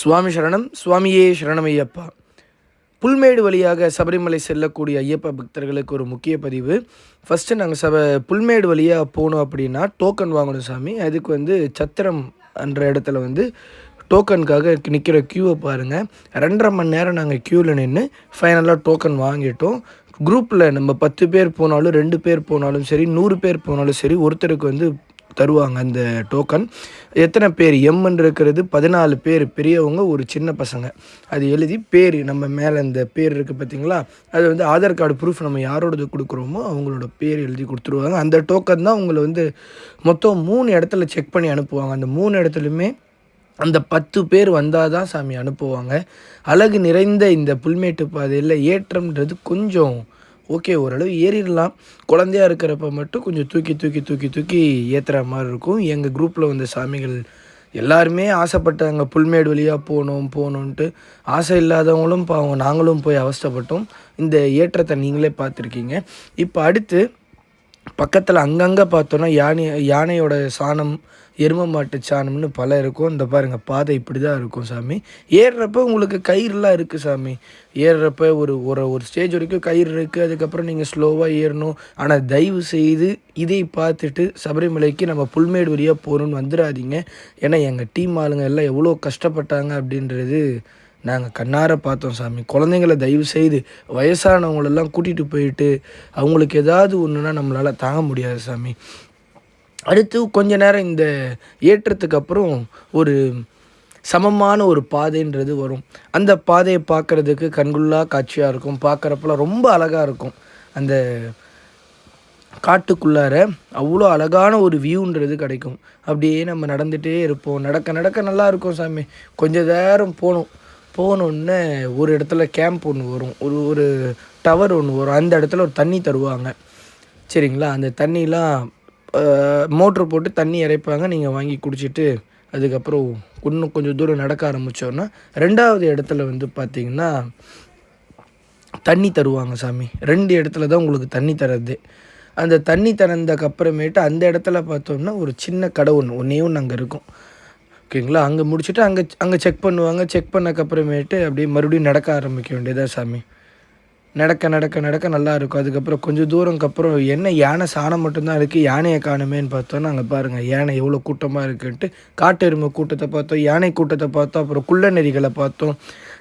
சுவாமி சரணம். சுவாமியே சரணமையப்பா. புல்மேடு வழியாக சபரிமலை செல்லக்கூடிய ஐயப்ப பக்தர்களுக்கு ஒரு முக்கிய பதிவு. ஃபஸ்ட்டு நாங்கள் புல்மேடு வழியாக போனோம் அப்படின்னா டோக்கன் வாங்கணும் சாமி. அதுக்கு சத்திரம் என்ற இடத்துல டோக்கனுக்காக நிற்கிற க்யூவை பாருங்கள். 2.5 மணி நேரம் நாங்கள் க்யூவில் நின்று ஃபைனலாக டோக்கன் வாங்கிட்டோம். குரூப்பில் நம்ம 10 பேர் போனாலும் 2 பேர் போனாலும் சரி 100 பேர் போனாலும் சரி ஒருத்தருக்கு தருவாங்க அந்த டோக்கன். எத்தனை பேர் எம்ன்னு இருக்கிறது 14 பேர் பெரியவங்க, ஒரு சின்ன பசங்க. அது எழுதி பேர் நம்ம மேலே அந்த பேர் இருக்குது பார்த்தீங்களா, அது ஆதார் கார்டு ப்ரூஃப் நம்ம யாரோடது கொடுக்குறோமோ அவங்களோட பேர் எழுதி கொடுத்துருவாங்க. அந்த டோக்கன் தான் உங்களை மொத்தம் 3 இடத்துல செக் பண்ணி அனுப்புவாங்க. அந்த 3 இடத்துலையுமே அந்த 10 பேர் வந்தால் தான் சாமி அனுப்புவாங்க. அழகு நிறைந்த இந்த புல்மேட்டு பாதையில் ஏற்றம்ன்றது கொஞ்சம் ஓகே, ஓரளவு ஏறிடலாம். குழந்தையா இருக்கிறப்ப மட்டும் கொஞ்சம் தூக்கி ஏற்றுற மாதிரி இருக்கும். எங்கள் குரூப்பில் சாமிகள் எல்லாருமே ஆசைப்பட்டாங்க புல்மேடு வழியாக போகணுன்ட்டு. ஆசை இல்லாதவங்களும் பாவம், நாங்களும் போய் அவஸ்தைப்பட்டோம். இந்த ஏற்றத்தை நீங்களே பார்த்துருக்கீங்க. இப்போ அடுத்து பக்கத்தில் அங்கங்கே பார்த்தோன்னா யானையோட சாணம், எருமை மாட்டு சாணம்னு பல இருக்கும். இந்த பாருங்கள், பாதை இப்படி தான் இருக்கும் சாமி. ஏறுறப்ப உங்களுக்கு கயிறுலாம் இருக்குது சாமி. ஏறுறப்ப ஒரு ஸ்டேஜ் வரைக்கும் கயிறு இருக்குது. அதுக்கப்புறம் நீங்கள் ஸ்லோவாக ஏறணும். ஆனால் தயவு செய்து இதை பார்த்துட்டு சபரிமலைக்கு நம்ம புல்மேடு வழியாக போகணுன்னு வந்துடாதீங்க. ஏன்னா எங்கள் டீம் ஆளுங்க எல்லாம் எவ்வளோ கஷ்டப்பட்டாங்க அப்படின்றது நாங்கள் கண்ணார பார்த்தோம் சாமி. குழந்தைங்கள தயவு செய்து வயசானவங்களெல்லாம் கூட்டிகிட்டு போயிட்டு அவங்களுக்கு ஏதாவது ஒன்றுனா நம்மளால் தாங்க முடியாது சாமி. அடுத்து கொஞ்ச நேரம் இந்த ஏற்றத்துக்கு அப்புறம் ஒரு சமமான ஒரு பாதைன்றது வரும். அந்த பாதையை பார்க்குறதுக்கு கண்குள்ளா காட்சியாக இருக்கும். பார்க்குறப்பெல்லாம் ரொம்ப அழகாக இருக்கும். அந்த காட்டுக்குள்ளார அவ்வளோ அழகான ஒரு வியூன்றது கிடைக்கும். அப்படியே நம்ம நடந்துகிட்டே இருப்போம். நடக்க நல்லா இருக்கும் சாமி. கொஞ்சம் நேரம் போனோன்னே ஒரு இடத்துல கேம்ப் ஒன்று வரும். ஒரு டவர் ஒன்று வரும். அந்த இடத்துல ஒரு தண்ணி தருவாங்க, சரிங்களா. அந்த தண்ணிலாம் மோட்ரு போட்டு தண்ணி இறைப்பாங்க. நீங்கள் வாங்கி குடிச்சிட்டு அதுக்கப்புறம் இன்னும் கொஞ்சம் தூரம் நடக்க ஆரம்பித்தோன்னா 2வது இடத்துல பார்த்திங்கன்னா தண்ணி தருவாங்க சாமி. 2 இடத்துல தான் உங்களுக்கு தண்ணி தர்றது. அந்த தண்ணி தரந்தக்கப்புறமேட்டு அந்த இடத்துல பார்த்தோம்னா ஒரு சின்ன கடை ஒன்றே ஒன்று அங்கே இருக்கும், ஓகேங்களா. அங்கே முடிச்சுட்டு அங்கே செக் பண்ணுவாங்க. செக் பண்ணக்கப்புறமேட்டு அப்படியே மறுபடியும் நடக்க ஆரம்பிக்க வேண்டியதாக சாமி. நடக்க நல்லா இருக்கும். அதுக்கப்புறம் கொஞ்சம் தூரம்க்கு அப்புறம் என்ன யானை சாணம் மட்டும்தான் இருக்குது, யானையை காணுமேன்னு பார்த்தோன்னா அங்கே பாருங்கள் யானை எவ்வளோ கூட்டமாக இருக்குன்ட்டு. காட்டு எருமை கூட்டத்தை பார்த்தோம், யானை கூட்டத்தை பார்த்தோம், அப்புறம் குள்ள நெறிகளை பார்த்தோம்.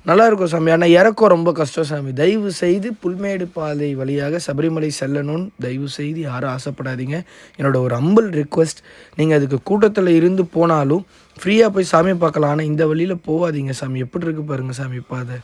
நல்லாயிருக்கும் சாமி. ஆனால் இறக்கம் ரொம்ப கஷ்டம் சாமி. தயவு செய்து புல்மேடு பாதை வழியாக சபரிமலை செல்லணும்னு தயவு செய்து யாரும் ஆசைப்படாதீங்க. என்னோட ஒரு ஹம்பிள் ரிக்வெஸ்ட். நீங்கள் அதுக்கு கூட்டத்தில் இருந்து போனாலும் ஃப்ரீயாக போய் சாமி பார்க்கலாம். ஆனால் இந்த வழியில் போகாதீங்க சாமி. எப்படி இருக்குது பாருங்கள் சாமி பாதை.